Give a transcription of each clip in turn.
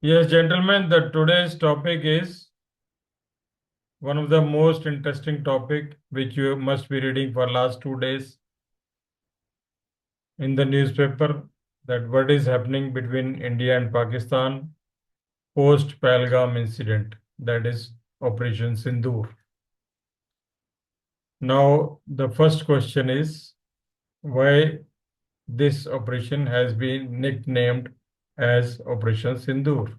Yes, gentlemen, the today's topic is one of the most interesting topic which you must be reading for last 2 days in the newspaper, that what is happening between India and Pakistan post Pahalgam incident, that is Operation Sindoor. Now, the first question is why this operation has been nicknamed as Operation Sindoor.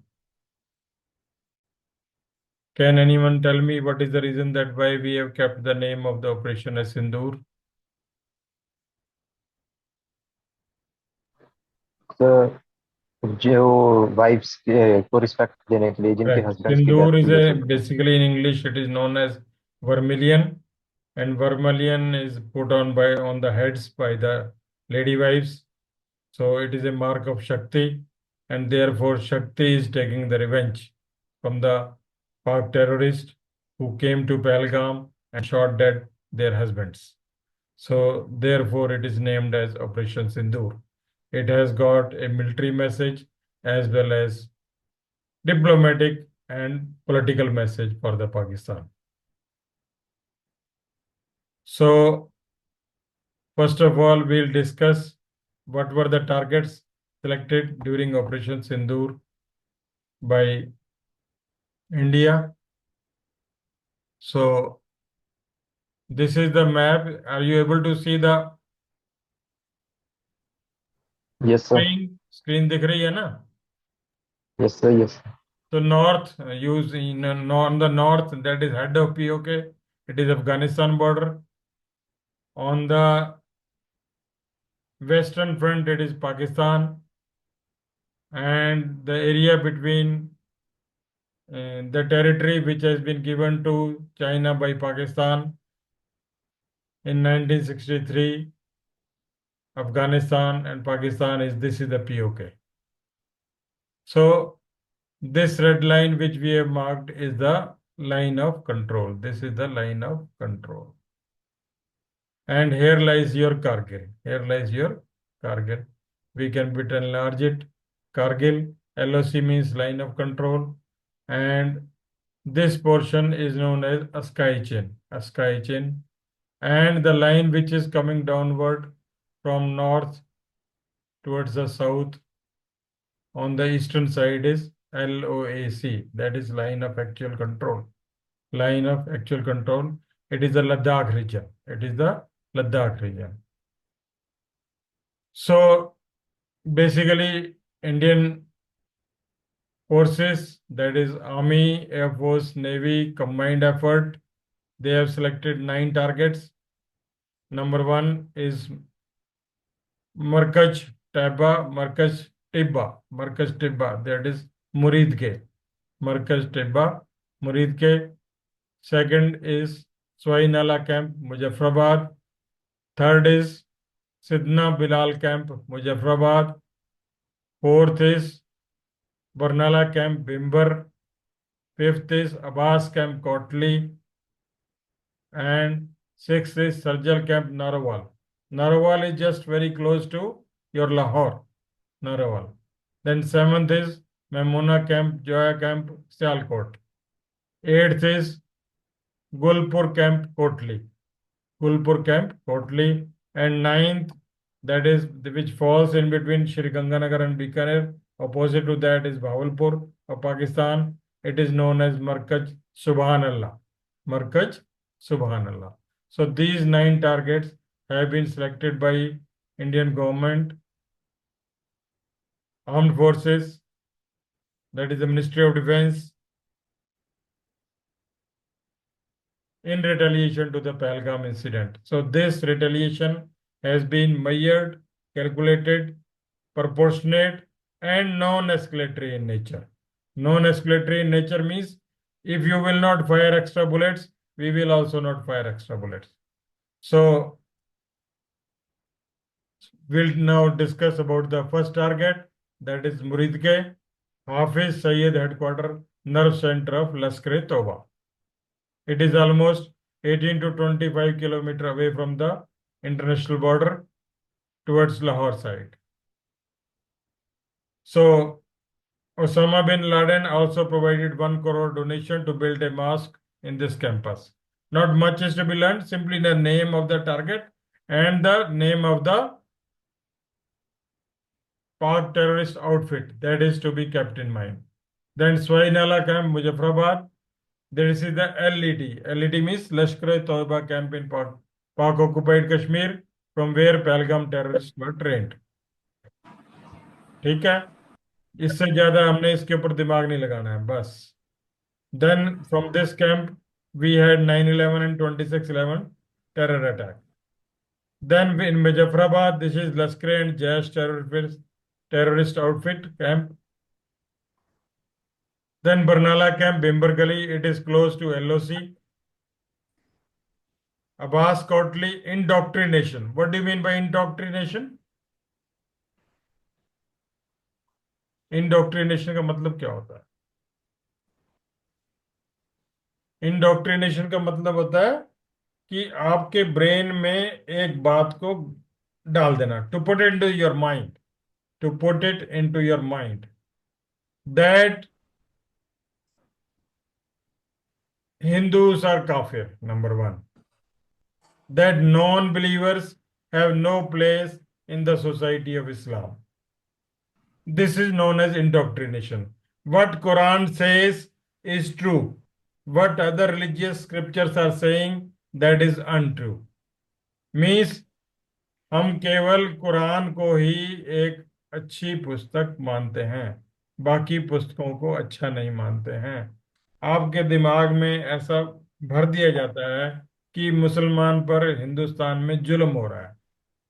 Can anyone tell me what is the reason that why we have kept the name of the operation as Sindoor? तो जो wives को respect देने के लिए जिनके Correct. Husbands की death Sindoor is हुई है a तो basically in English it is known as vermilion, and vermilion is put on by on the heads by the lady wives. So it is a mark of Shakti, and therefore Shakti is taking the revenge from the Pak terrorists who came to Pahalgam and shot dead their husbands. So therefore it is named as Operation Sindoor. It has got a military message as well as diplomatic and political message for the Pakistan. So first of all, we'll discuss what were the targets selected during Operation Sindoor by India. So this is the map. Are you able to see the yes sir screen? Screen दिख रही है ना? Yes sir yes So north, use in on the north, that is head of POK. It is Afghanistan border. On the western front, it is Pakistan, and the area between the territory which has been given to China by Pakistan in 1963, Afghanistan and Pakistan this is the POK. So this red line which we have marked is the line of control. This is the line of control. And here lies your Kargil. Here lies your Kargil. We can bit enlarge it. Kargil, LOC means line of control. And this portion is known as a sky chain. A sky chain. And the line which is coming downward from north towards the south on the eastern side is LOAC. That is line of actual control. Line of actual control. It is the Ladakh region. It is the Ladakh region. So basically, Indian forces, that is Army, Air Force, Navy, combined effort, they have selected 9 targets. Number 1 is Markaz Taiba, Markaz Tibba, that is Murid Ke. Markaz Tibba, Murid Ke. Second is Swainala Camp, Muzaffarabad. Third is Sidna Bilal Camp, Muzaffarabad. Fourth is Barnala Camp, Bimber. Fifth is Abbas Camp, Kotli. And sixth is Sarjal Camp, Narawal. Narawal is just very close to your Lahore, Narawal. Then seventh is Memuna Camp, Joya Camp, Sialkot. Eighth is Gulpur Camp, Kotli. Gulpur Camp, Kotli. And ninth, that is which falls in between Shri Ganganagar and Bikaner. Opposite to that is Bahawalpur of Pakistan. It is known as Markaz Subhanallah. Markaz Subhanallah. So these 9 targets have been selected by Indian government, armed forces, that is the Ministry of Defense, in retaliation to the Pahalgam incident. So this retaliation has been measured, calculated, proportionate, and non-escalatory in nature. Non-escalatory in nature means if you will not fire extra bullets, we will also not fire extra bullets. So we'll now discuss about the first target, that is Muridke, Hafiz Sayyid headquarter, nerve center of Lashkar-e-Toba. It is almost 18 to 25 kilometers away from the international border towards Lahore side. So Osama bin Laden also provided 1 crore donation to build a mosque in this campus. Not much is to be learned, simply the name of the target and the name of the Pak terrorist outfit that is to be kept in mind. Then Swainala camp, Muzaffarabad. This is the LED. LED means Lashkar-e-Toiba camp in Pak occupied Kashmir, from where Pahalgam terrorists were trained. ठीक है, इससे ज्यादा हमने इसके ऊपर दिमाग नहीं लगाना है बस. Then from this camp we had 9/11 and 26/11 terror attack. Then in Muzaffarabad, this is Lashkar and Jaish terrorist outfit camp. Then Barnala camp, Bimber Gali, it is close to LOC. Abbas Kotli, indoctrination. What do you mean by indoctrination? Indoctrination का मतलब क्या होता है? Indoctrination का मतलब होता है कि आपके ब्रेन में एक बात को डाल देना, to put it into your mind, to put it into your mind that Hindus are kafir, number one. That non-believers have no place in the society of Islam. This is known as indoctrination. What Quran says is true. What other religious scriptures are saying, that is untrue. Means हम केवल कुरान को ही एक अच्छी पुस्तक मानते हैं, बाकी पुस्तकों को अच्छा नहीं मानते हैं. आपके दिमाग में ऐसा भर दिया जाता है कि मुसलमान पर हिंदुस्तान में जुल्म हो रहा है,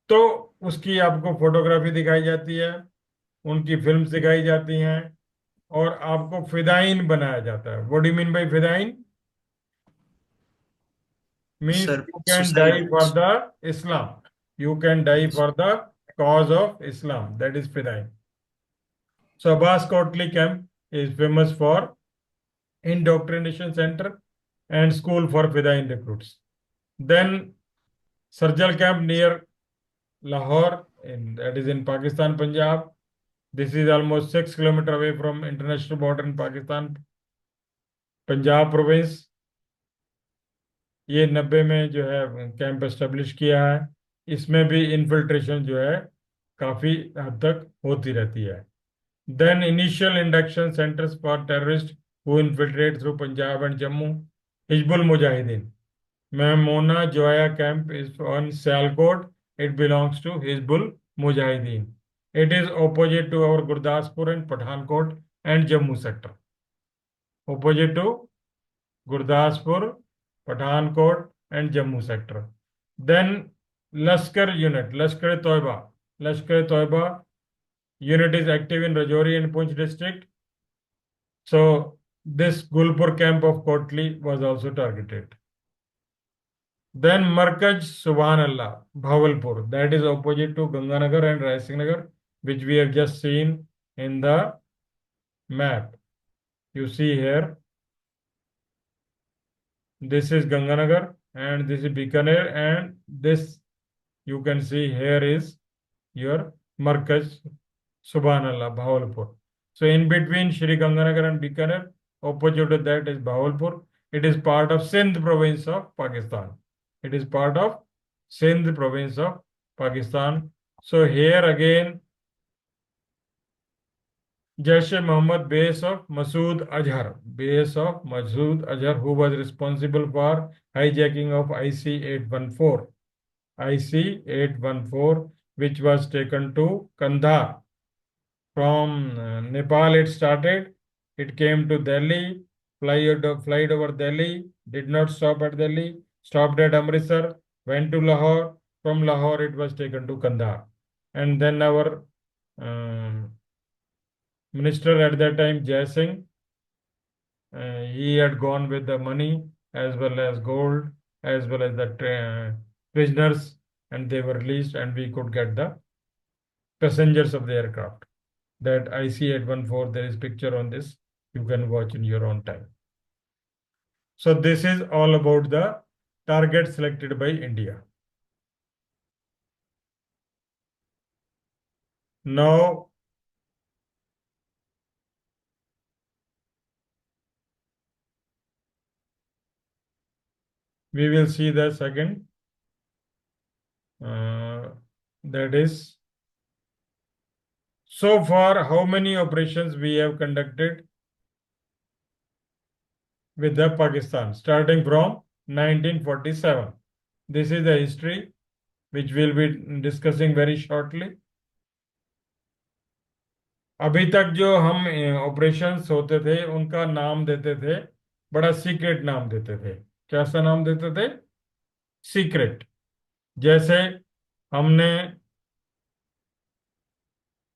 तो उसकी आपको फोटोग्राफी दिखाई जाती है, उनकी फिल्म्स दिखाई जाती हैं, और आपको फिदाइन बनाया जाता है. What do you mean by fidayeen? Means sir you can suicide. die for the Islam. You can die for the cause of Islam. That is Fidain. So Abbas Kotli camp is famous for indoctrination center and school for Fidain recruits. Then Sarjal camp near Lahore, that is in Pakistan, Punjab. This is almost 6 kilometers away from international border in Pakistan, Punjab province. ये 90 में जो है camp establish किया है. इसमें भी infiltration जो है काफी हद तक होती रहती है. Then initial induction centres for terrorist who infiltrate through Punjab and Jammu. Hizbul Mujahideen, Memona Joya camp is on Sialkot. It belongs to Hizbul Mujahideen. It is opposite to our Gurdaspur and Pathankot and Jammu sector. Opposite to Gurdaspur, Pathankot, and Jammu sector. Then Lashkar unit, Lashkar-e-Toiba. Lashkar-e-Toiba unit is active in Rajouri and Poonch district. So this Gulpur camp of Kotli was also targeted. Then Markaz Subhanallah, Bhavalpur, that is opposite to Ganganagar and Raisingnagar, which we have just seen in the map. You see here, this is Ganganagar and this is Bikaner, and this you can see here is your Markaz Subhanallah, Bahawalpur. So in between Shri Ganganagar and Bikaner, opposite to that is Bahawalpur. It is part of Sindh province of Pakistan. It is part of Sindh province of Pakistan. So here again, Jaish-e-Mohammed base of Masood Azhar, who was responsible for hijacking of IC-814. IC-814, which was taken to Kandahar. From Nepal it started, it came to Delhi, flight over Delhi, did not stop at Delhi, stopped at Amritsar, went to Lahore. From Lahore it was taken to Kandahar. And then our minister at that time, Jai Singh, he had gone with the money as well as gold as well as the prisoners, and they were released, and we could get the passengers of the aircraft. That IC-814, there is picture on this. You can watch in your own time. So this is all about the target selected by India. Now We will see the second. That is, so far, how many operations we have conducted with the Pakistan, starting from 1947. This is the history which we'll be discussing very shortly. अभी तक जो हम operations होते थे उनका नाम देते थे, बड़ा सीक्रेट नाम देते थे। कैसा नाम देते थे? सीक्रेट। जैसे हमने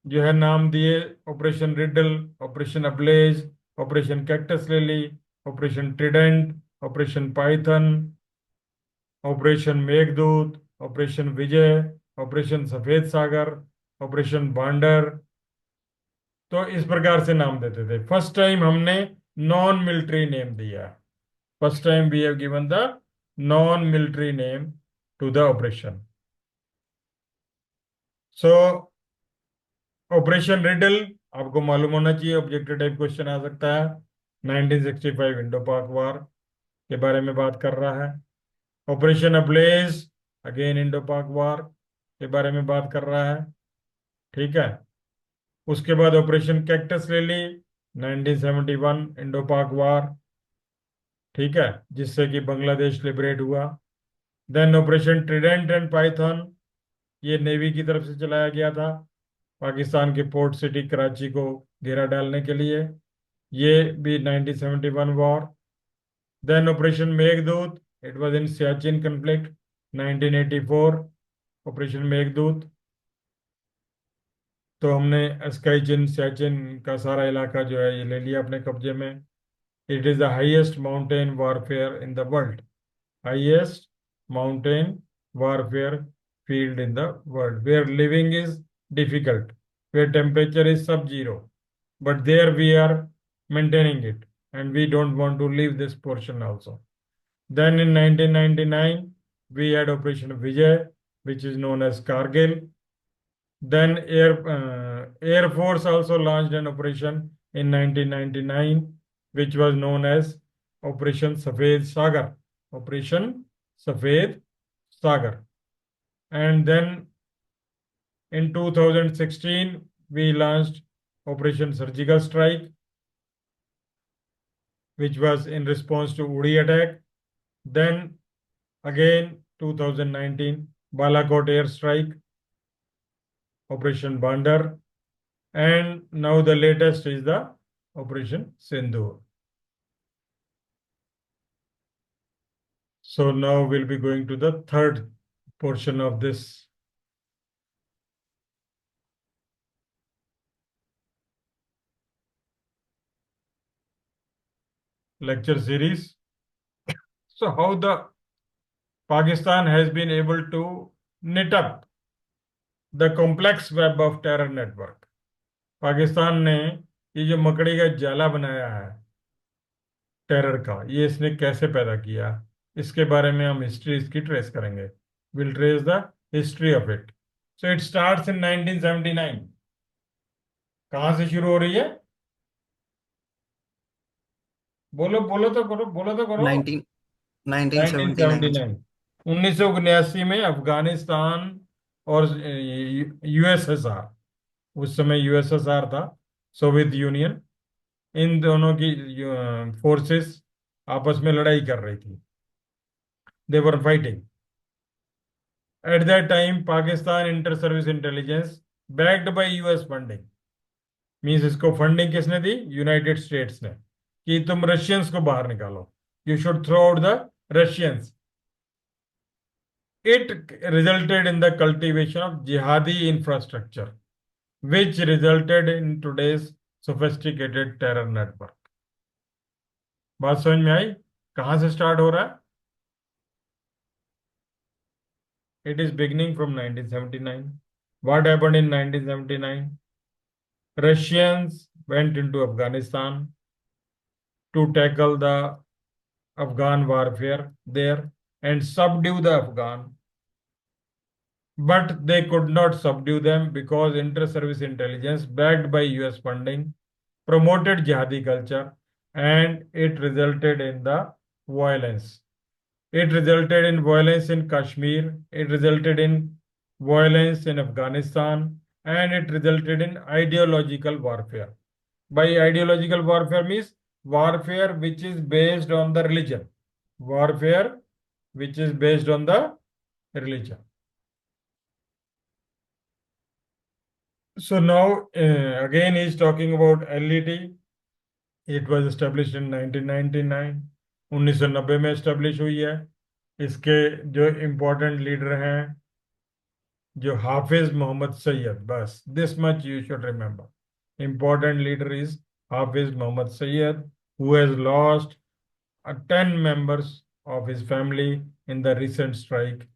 जो है नाम दिए, operation riddle, operation ablaze, operation cactus lily, operation trident, operation python, operation Meghdoot, operation Vijay, operation Safed Sagar, operation बांडर। तो इस प्रकार से नाम देते थे। फर्स्ट टाइम हमने नॉन मिलिट्री नेम दिया। First time we have given the non military name to the operation. So operation riddle आपको मालूम होना चाहिए, ऑब्जेक्टिव टाइप क्वेश्चन आ सकता है। 1965 इंडो पाक वार के बारे में बात कर रहा है। ऑपरेशन अब्लेज, अगेन इंडो पाक वार के बारे में बात कर रहा है। ठीक है। उसके बाद ऑपरेशन कैक्टस लिली, 1971 इंडो पाक वार। ठीक है, जिससे कि बांग्लादेश लिबरेट हुआ। Then operation trident and python, ये नेवी की तरफ से चलाया गया था पाकिस्तान के पोर्ट सिटी कराची को घेरा डालने के लिए। ये भी 1971 war. Then operation Meghdoot, it was in Siachen conflict, 1984 operation Meghdoot. तो हमने स्काई चिन सियाचिन का सारा इलाका जो है ये ले लिया अपने कब्जे में। It is the highest mountain warfare in the world, highest mountain warfare field in the world, where living is difficult, where temperature is sub-zero, but there we are maintaining it, and we don't want to leave this portion also. Then in 1999, we had Operation Vijay, which is known as Kargil. Then Air Force also launched an operation in 1999, which was known as Operation Safed Sagar. Operation Safed Sagar. And then in 2016, we launched Operation Surgical Strike, which was in response to Uri attack. Then again, 2019, Balakot Air Strike, Operation Bandar. And now the latest is the Operation Sindoor. So now we'll be going to the third portion of this lecture series. So how the Pakistan has been able to knit up the complex web of terror network. Pakistan ने ये जो मकड़ी का जाला बनाया है terror का, ये इसने कैसे पैदा किया, इसके बारे में हम हिस्ट्री इसकी ट्रेस करेंगे। Will trace the history of it. So it starts in 1979। कहां से शुरू हो रही है? बोलो बोलो तो करो, बोलो तो करो। 19 1979 1979, 1979 में अफगानिस्तान और यूएसएसआर, उस समय यूएसएसआर था, सोवियत यूनियन, इन दोनों की फोर्सेस आपस में लड़ाई कर रही थी। They were fighting at that time. Pakistan inter service intelligence backed by US funding, means इसको फंडिंग किसने दी? यूनाइटेड स्टेट्स ने, कि तुम रशियंस को बाहर निकालो, you should throw out the Russians. It resulted in the cultivation of jihadi infrastructure, which resulted in today's sophisticated terror network. बात समझ में आई? कहां से स्टार्ट हो रहा है? It is beginning from 1979. What happened in 1979? Russians went into Afghanistan to tackle the Afghan warfare there and subdue the Afghan. But they could not subdue them because inter-service intelligence backed by US funding promoted jihadi culture and it resulted in the violence. It resulted in violence in Kashmir. It resulted in violence in Afghanistan, and it resulted in ideological warfare. By ideological warfare means warfare which is based on the religion. Warfare which is based on the religion. So now again he is talking about LET. It was established in 1999. 1990 में establish हुई है. इसके जो important leader हैं जो हाफिज मोहम्मद सैयद, बस this much you should remember. Important leader is Hafiz Mohammad Saeed, who has lost 10 members of his family in the recent strike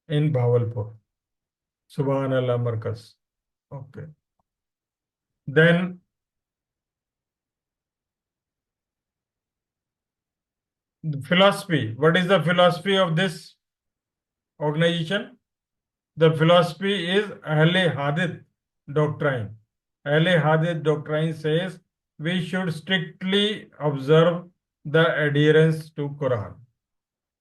in Bahawalpur. Subhanallah Markaz. Okay. Then the philosophy. What is the philosophy of this organization? The philosophy is Ahle Hadith doctrine. Ahle Hadith doctrine says we should strictly observe the adherence to Quran.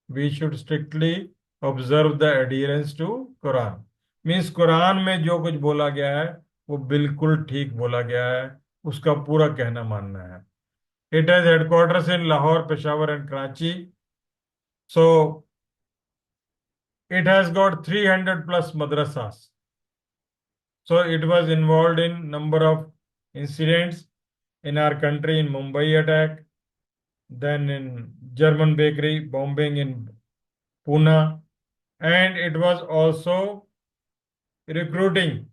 We should strictly observe the adherence to Quran. Means Quran में जो कुछ बोला गया है वो बिल्कुल ठीक बोला गया है, उसका पूरा कहना मानना है. It has headquarters in Lahore, Peshawar and Karachi. So it has got 300 plus madrasas. So it was involved in number of incidents in our country, in Mumbai attack, then in German bakery bombing in Pune, and it was also recruiting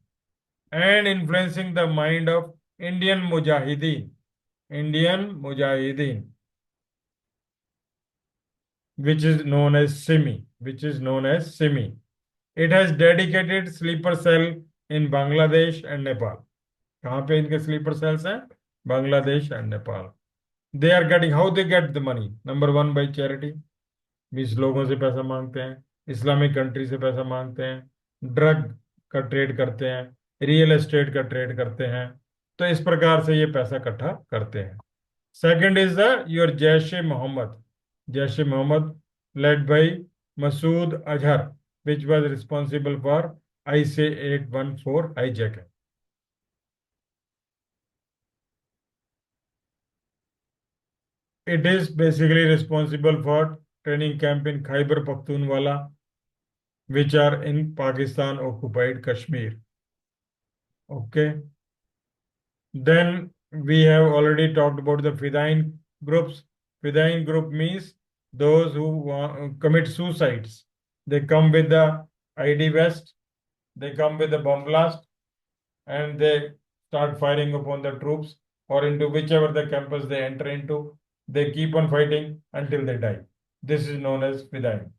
and influencing the mind of Indian Mujahideen, which is known as SIMI. It has dedicated sleeper cell in Bangladesh and Nepal. कहाँ पे इनके sleeper cells हैं? Bangladesh and Nepal. They are getting, how they get the money? Number one, by charity. Means लोगों से पैसा मांगते हैं, Islamic country से पैसा मांगते हैं, ड्रग का ट्रेड करते हैं, रियल एस्टेट का ट्रेड करते हैं. तो इस प्रकार से ये पैसा इकट्ठा करते हैं. Second is the your Jaish e Mohammed led by Masood Azhar, which was responsible for IC 814 hijacking. It is basically responsible for training camp in Khyber Pakhtunwala, which are in Pakistan occupied Kashmir. Okay. Then we have already talked about the Fidain groups. Fidain group means those who commit suicides. They come with the ID vest, they come with the bomb blast, and they start firing upon the troops or into whichever the campus they enter into. They keep on fighting until they die. This is known as Fidain.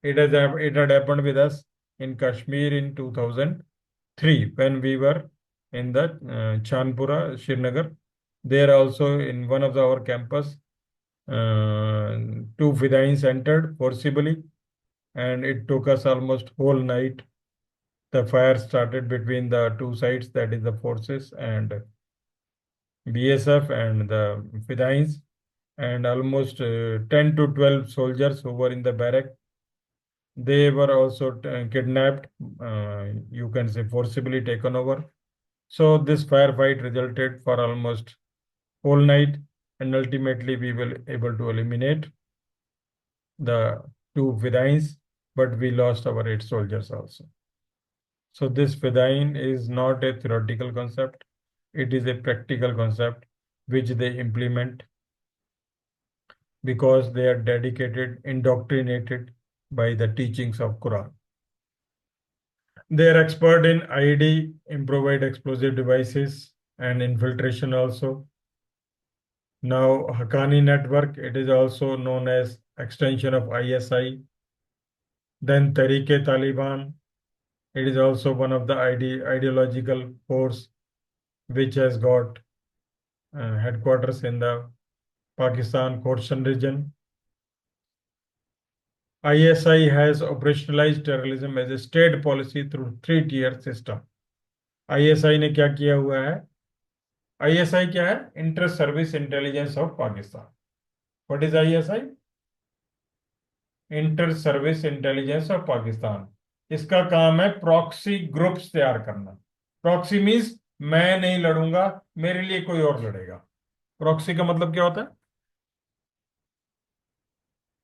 It had happened with us in Kashmir in 2003 when we were in the Chandpura, Srinagar. There also in one of our campus, two Fidains entered forcibly, and it took us almost whole night. The fire started between the two sides, that is the forces and BSF and the Fidains, and almost 10 to 12 soldiers who were in the barrack. They were also kidnapped, you can say forcibly taken over. So this firefight resulted for almost whole night, and ultimately we were able to eliminate the two Fidains, but we lost our 8 soldiers also. So this Fidain is not a theoretical concept, it is a practical concept which they implement because they are dedicated, indoctrinated by the teachings of Quran. They are expert in IED, improvised explosive devices, and infiltration also. Now, Haqqani network, it is also known as extension of ISI. Then Tehreek-e-Taliban, it is also one of the ideological force which has got headquarters in the Pakistan Khorasan region. ISI has operationalized terrorism as a state policy through 3-tier system. ISI ने क्या किया हुआ है? ISI क्या है? Inter service intelligence of Pakistan. What is ISI? Inter service intelligence of Pakistan. इसका काम है प्रॉक्सी ग्रुप्स तैयार करना। प्रॉक्सी मीन्स मैं नहीं लड़ूंगा, मेरे लिए कोई और लड़ेगा। प्रॉक्सी का मतलब क्या होता है?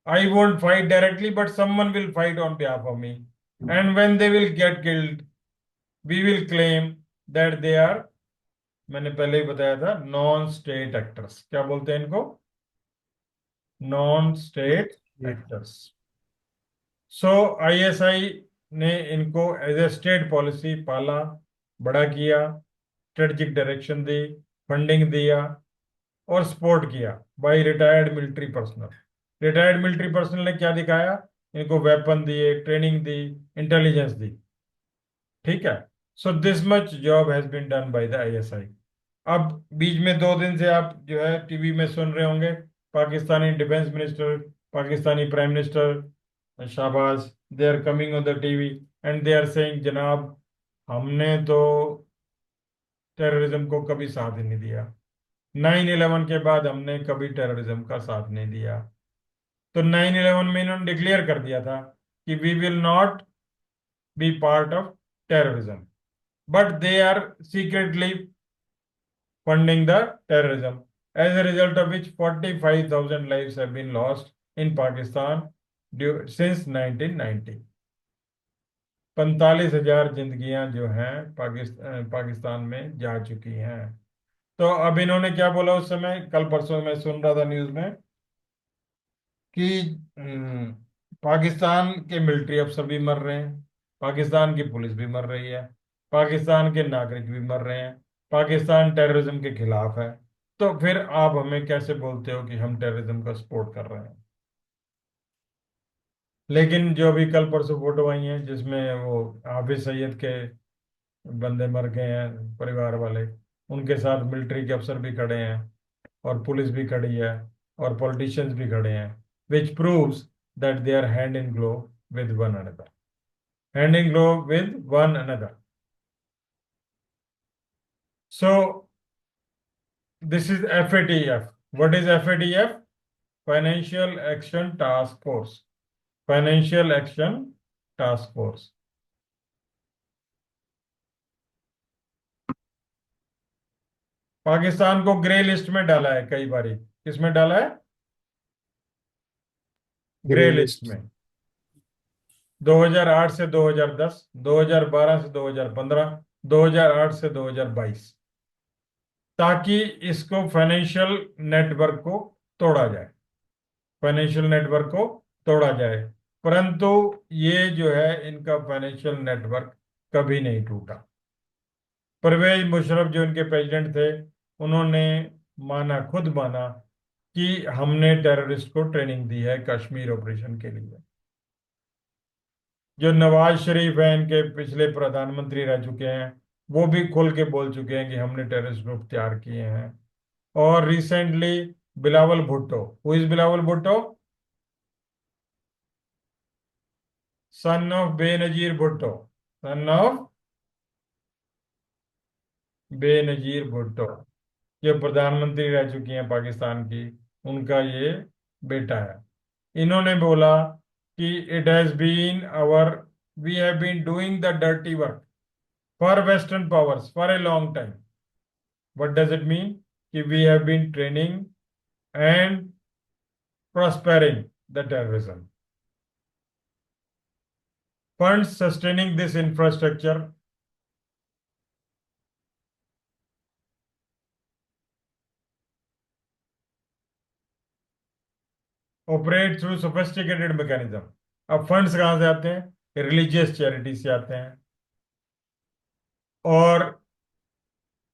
I won't fight directly, but someone will fight on behalf of me. And when they will get killed, we will claim that they are, मैंने पहले ही बताया था, नॉन स्टेट एक्टर्स। क्या बोलते हैं इनको? Non state actors. So ISI ने इनको एज ए स्टेट पॉलिसी पाला, बड़ा किया, स्ट्रेटजिक डायरेक्शन दी, फंडिंग दिया और सपोर्ट किया by retired military personnel. Retired military personnel ने क्या दिखाया? इनको वेपन दिए, ट्रेनिंग दी, इंटेलिजेंस दी। ठीक है। So this much job has been done by the ISI. अब बीच में 2 दिन से आप जो है टीवी में सुन रहे होंगे, Pakistani defence minister, Pakistani prime minister Shahbaz, they are coming on the TV and they are saying जनाब हमने तो टेररिज्म को कभी साथ ही नहीं दिया, 9/11 के बाद हमने कभी टेररिज्म का साथ नहीं दिया। तो 9/11 में इन्होंने डिक्लेयर कर दिया था कि we will not be part of terrorism, but they are secretly funding the terrorism, as a result of which 45,000 lives have been lost in Pakistan since 1990। 45,000 जिंदगियां जो हैं पाकिस्तान में जा चुकी हैं। तो अब इन्होंने क्या बोला उस समय, कल परसों में सुन रहा था न्यूज में कि पाकिस्तान के मिलिट्री अफसर भी मर रहे हैं, पाकिस्तान की पुलिस भी मर रही है, पाकिस्तान के नागरिक भी मर रहे हैं, पाकिस्तान टेररिज्म के खिलाफ है। तो फिर आप हमें कैसे बोलते हो कि हम टेररिज्म का सपोर्ट कर रहे हैं? लेकिन जो भी कल परसों फोटो आई है जिसमें वो हाफिज सईद के बंदे मर गए हैं परिवार वाले, उनके साथ मिलिट्री के अफसर भी खड़े हैं और पुलिस भी खड़ी है और पॉलिटिशियंस भी खड़े हैं, which proves that they are hand in glove with one another, hand in glove with one another। So this is FATF। What is FATF? Financial Action Task Force। Financial Action Task Force। Pakistan को grey list में डाला है कई बारी। किसमें डाला है? Grey grey list list. में। 2008 से 2010, 2012 से 2015, 2008 से 2022, ताकि इसको फाइनेंशियल नेटवर्क को तोड़ा जाए, फाइनेंशियल नेटवर्क को तोड़ा जाए। परंतु ये जो है इनका फाइनेंशियल नेटवर्क कभी नहीं टूटा। परवेज मुशर्रफ जो इनके प्रेसिडेंट थे, उन्होंने माना, खुद माना कि हमने टेररिस्ट को ट्रेनिंग दी है कश्मीर ऑपरेशन के लिए। जो नवाज शरीफ हैं इनके पिछले प्रधानमंत्री रह चुके हैं, वो भी खुल के बोल चुके हैं कि हमने टेररिस्ट ग्रुप तैयार किए हैं। और recently Bilawal Bhutto, who is Bilawal Bhutto? Son of Benazir Bhutto, son of Benazir Bhutto, जो प्रधानमंत्री रह चुकी हैं पाकिस्तान की, उनका ये बेटा है। इन्होंने बोला कि it has been our, we have been doing the dirty work for western powers for a long time. What does it mean? कि we have been training and prospering the terrorism. Funds sustaining this infrastructure operate through sophisticated mechanism। अब funds कहाँ से आते हैं? Religious charity से आते हैं। और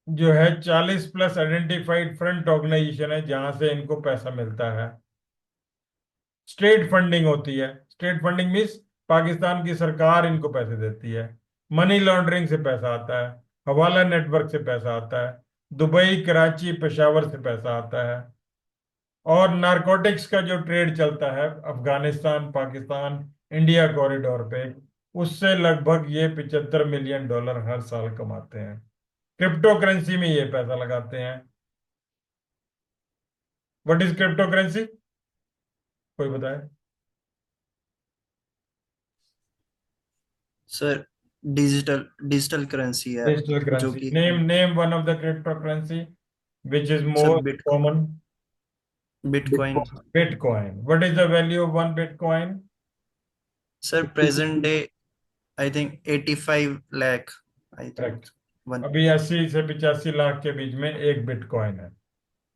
जो है 40+ आइडेंटिफाइड फ्रंट ऑर्गेनाइजेशन है जहां से इनको पैसा मिलता है। स्टेट फंडिंग होती है। स्टेट फंडिंग मीन्स पाकिस्तान की सरकार इनको पैसे देती है। मनी लॉन्ड्रिंग से पैसा आता है, हवाला नेटवर्क से पैसा आता है, दुबई, कराची, पेशावर से पैसा आता है। और नारकोटिक्स का जो ट्रेड चलता है अफगानिस्तान पाकिस्तान इंडिया कॉरिडोर पे, उससे लगभग ये $75 मिलियन हर साल कमाते हैं। क्रिप्टो करेंसी में ये पैसा लगाते हैं। What is crypto currency? कोई बताए? सर डिजिटल करेंसी है डिजिटल जो करेंसी, कि name one of the crypto currency which is sir more common. Bitcoin. Bitcoin, what is the value of one bitcoin? Sir present day I think 85 lakh, I think correct. One. अभी 80 से 85 लाख के बीच में एक bitcoin है।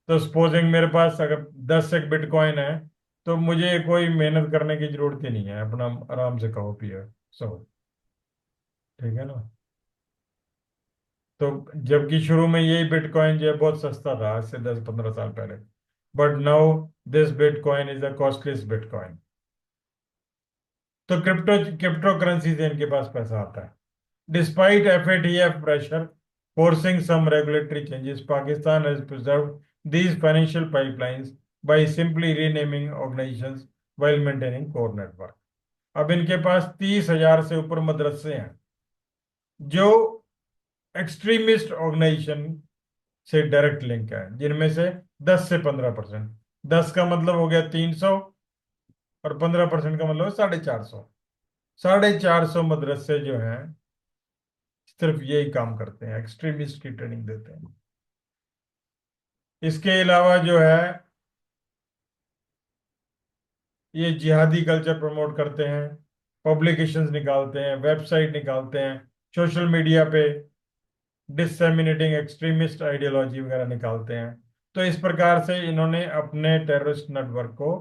तो supposing मेरे पास अगर 10 एक बिटकॉइन है, तो मुझे कोई मेहनत करने की जरूरत ही नहीं है, अपना आराम से खाओ पियो सो। ठीक है ना? तो जबकि शुरू में यही बिटकॉइन जो है बहुत सस्ता था, आज से 10-15 साल पहले। But now this bitcoin is the costliest bitcoin. तो क्रिप्टो क्रिप्टो करेंसी से इनके पास पैसा आता है। Despite FATF pressure forcing some regulatory changes, Pakistan has preserved these financial pipelines by simply renaming organizations while maintaining core network. अब इनके पास 30,000 से ऊपर मदरसे हैं जो एक्सट्रीमिस्ट ऑर्गेनाइजेशन से डायरेक्ट लिंक है, जिनमें से 10 से 15%। 10 का मतलब हो गया 300, और 15% का मतलब 450। 450 मदरसे जो हैं सिर्फ यही काम करते हैं, एक्सट्रीमिस्ट की ट्रेनिंग देते हैं। इसके अलावा जो है ये जिहादी कल्चर प्रमोट करते हैं, पब्लिकेशंस निकालते हैं, वेबसाइट निकालते हैं, सोशल मीडिया पे डिससेमिनेटिंग एक्सट्रीमिस्ट आइडियोलॉजी वगैरह निकालते हैं। तो इस प्रकार से इन्होंने अपने टेररिस्ट नेटवर्क को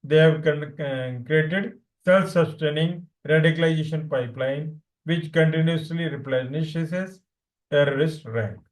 they have created self sustaining radicalisation pipeline which continuously replenishes terrorist rank.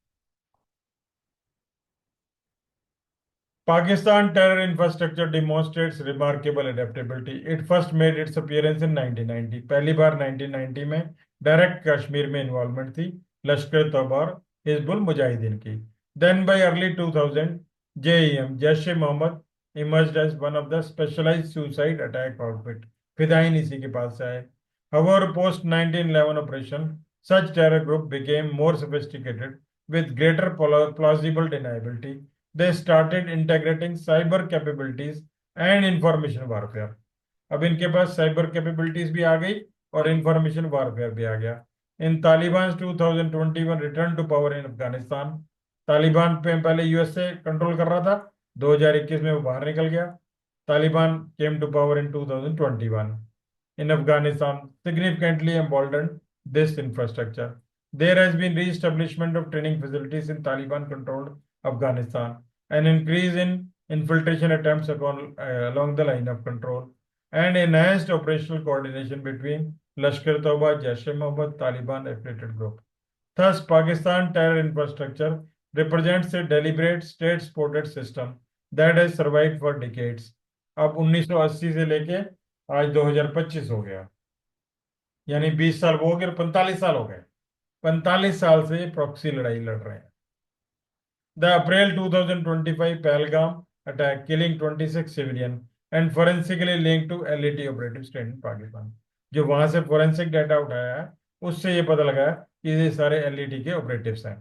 Pakistan terror infrastructure demonstrates remarkable adaptability. It first made its appearance in 1990. पहली बार 1990 में डायरेक्ट कश्मीर में इन्वॉल्वमेंट थी लश्कर तौबा और हिजबुल मुजाहिदीन की। Then by early 2000, JEM, Jaish e Mohammad emerged as one of the specialized suicide attack outfit. Fidayeen इसी के पास से आए। However, post 1911 operation, such terror group became more sophisticated with greater plausible deniability. They started integrating cyber capabilities and information warfare. अब इनके पास cyber capabilities भी आ गई और information warfare भी आ गया। In Taliban 2021 return to power in Afghanistan. Taliban पे पहले यूएसए कंट्रोल कर रहा था, 2021 में वो बाहर निकल गया। Taliban came to power in 2021 in Afghanistan significantly emboldened this infrastructure. There has been re-establishment of training facilities in Taliban-controlled Afghanistan, an increase in infiltration attempts along the line of control, and enhanced operational coordination between Lashkar-e-Taiba, Jaish-e-Mohammed, Taliban-affiliated group. Thus, Pakistan terror infrastructure represents a deliberate state-supported system that has survived for decades. अब 1980 से लेके आज 2025 हो गया, यानी 20 साल वो हो गए, 45 साल हो गए। 45 साल से प्रॉक्सी लड़ाई लड़ रहे हैं। The April 2025 Pahalgam attack killing 26 civilian and forensically link to LET operative state in Pakistan. जो वहां से फोरेंसिक डाटा उठाया है उससे ये पता लगा कि ये सारे LET के ऑपरेटिव्स हैं।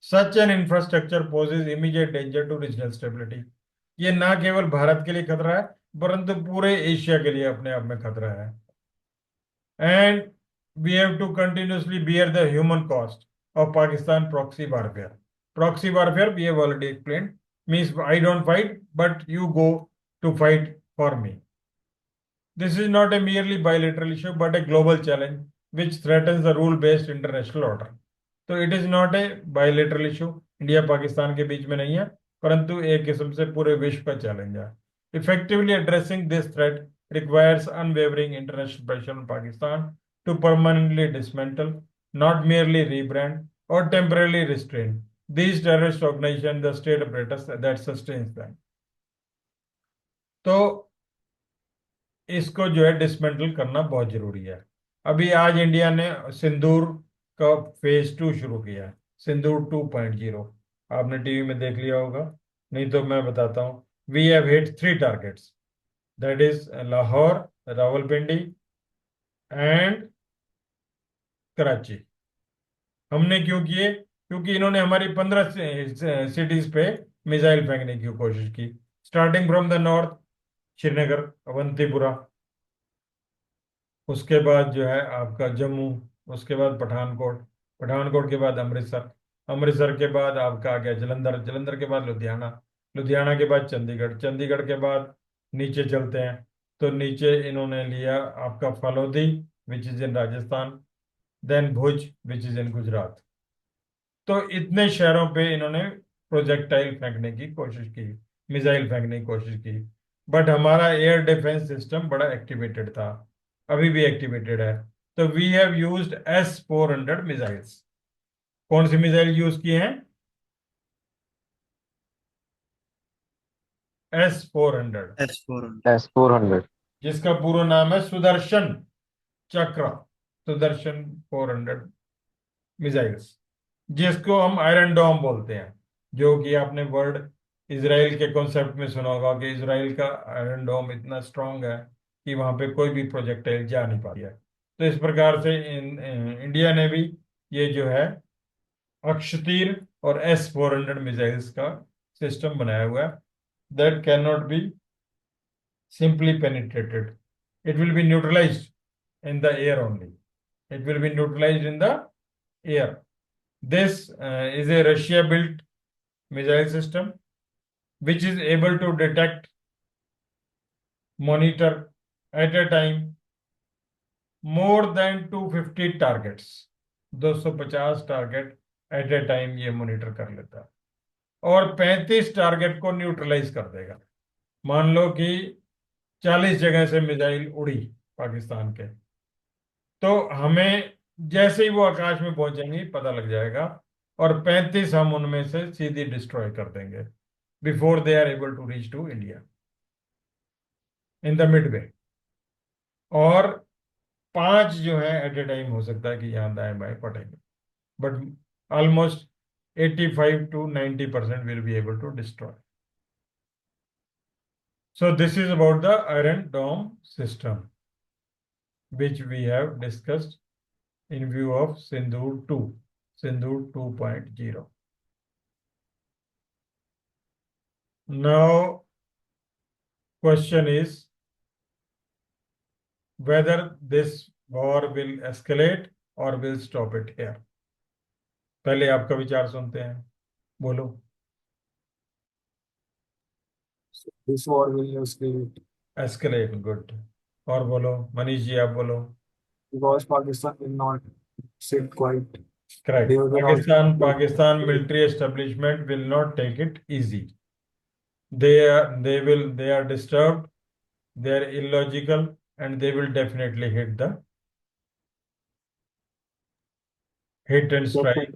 Such an infrastructure poses immediate danger to regional stability. ये ना केवल भारत के लिए खतरा है परंतु पूरे एशिया के लिए अपने आप में खतरा है। And we have to continuously bear the human cost of Pakistan proxy warfare. Proxy warfare, we have already explained, means I don't fight, but you go to fight for me. This is not a merely bilateral issue, but a global challenge which threatens the rule-based international order. तो it is not a bilateral issue, India Pakistan के बीच में नहीं है, परंतु एक किस्म से पूरे विश्व का चैलेंज है। Effectively addressing this threat requires unwavering international pressure on Pakistan to permanently dismantle, not merely rebrand or temporarily restrain these terrorist organizations, the state apparatus that sustains them. तो इसको जो है डिसमेंटल करना बहुत जरूरी है। अभी आज इंडिया ने सिंदूर का फेज 2 शुरू किया है, सिंदूर 2.0। आपने टीवी में देख लिया होगा, नहीं तो मैं बताता हूँ। We have hit 3 targets, that is Lahore, Rawalpindi and Karachi. हमने क्यों किए? क्योंकि इन्होंने हमारी 15 सिटीज पे मिसाइल फेंकने की कोशिश की, starting from the north, Srinagar, Avantipora, उसके बाद जो है आपका जम्मू, उसके बाद पठानकोट, पठानकोट के बाद अमृतसर, अमृतसर के बाद आपका आ गया जलंधर, जलंधर के बाद लुधियाना, लुधियाना के बाद चंडीगढ़, चंडीगढ़ के बाद नीचे चलते हैं तो नीचे इन्होंने लिया आपका Phalodi which is in Rajasthan, then Bhuj which is in Gujarat. तो इतने शहरों पे इन्होंने प्रोजेक्टाइल फेंकने की कोशिश की, मिसाइल फेंकने की कोशिश की। बट हमारा एयर डिफेंस सिस्टम बड़ा एक्टिवेटेड था, अभी भी एक्टिवेटेड है। तो we have used S-400 missiles. कौन सी मिसाइल यूज की हैं? S-400, S400। S-400। जिसका पूरा नाम है सुदर्शन चक्र, सुदर्शन 400 मिसाइल्स, जिसको हम आयरन डोम बोलते हैं। जो कि आपने वर्ड इसराइल के कॉन्सेप्ट में सुना होगा कि इसराइल का आयरन डोम इतना स्ट्रांग है कि वहां पे कोई भी प्रोजेक्टाइल जा नहीं पाती है। तो इस प्रकार से इंडिया ने भी ये जो है अक्षतीर और S-400 मिसाइल्स का सिस्टम बनाया हुआ है, that can not be simply penetrated. It will be neutralized in the air only. It will be neutralized in the air. This is a Russia-built missile system which is able to detect, monitor at a time more than 250 targets. 250 target at a time ये monitor कर लेता है और 35 target को neutralise कर देगा। मान लो कि 40 जगह से मिसाइल उड़ी पाकिस्तान के, तो हमें जैसे ही वो आकाश में पहुंचेंगी पता लग जाएगा और 35 हम उनमें से सीधी डिस्ट्रॉय कर देंगे before they are able to reach to India in the mid way. और 5 जो है एट ए टाइम हो सकता है कि यहाँ दाएं बाएं पटेंगे, but almost 85 to 90% will be able to destroy. So this is about the Iron Dome system, which we have discussed in view of Sindoor 2, Sindoor 2.0. Now, question is whether this war will escalate or will stop it here. पहले आपका विचार सुनते हैं, बोलो। This war will escalate Escalate, good. और बोलो मनीष जी, आप बोलो। because Pakistan will not sit quiet. Correct. They will not. Pakistan military establishment will not take it easy. They are disturbed, they are illogical, and they will definitely hit and strike.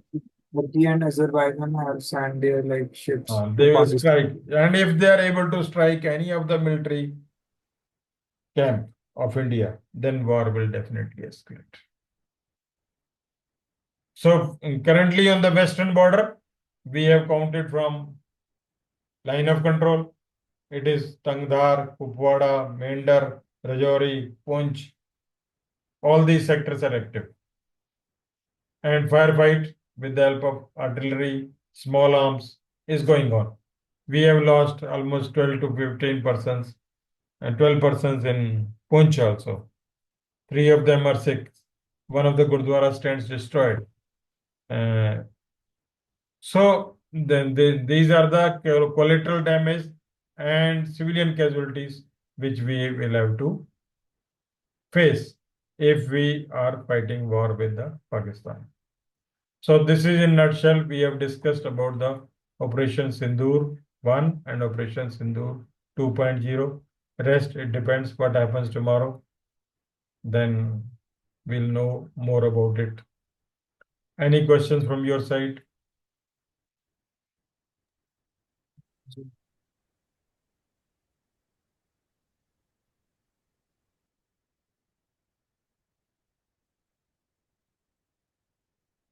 Turkey and Azerbaijan have sent their like ships They to will Pakistan. strike, and if they are able to strike any of the military camp of India, then war will definitely escalate. So currently on the western border, we have counted from line of control. It is Tangdhar, Kupwara, Mendar, Rajouri, Poonch. All these sectors are active. And firefight with the help of artillery, small arms is going on. We have lost almost 12 to 15 persons and 12 persons in Poonch also. 3 of them are sick. One of the Gurdwara stands destroyed. So then these are the collateral damage and civilian casualties which we will have to face if we are fighting war with the Pakistan. So this is in nutshell, we have discussed about the Operation Sindoor 1 and Operation Sindoor 2.0. Rest, it depends what happens tomorrow. Then we'll know more about it. Any questions from your side?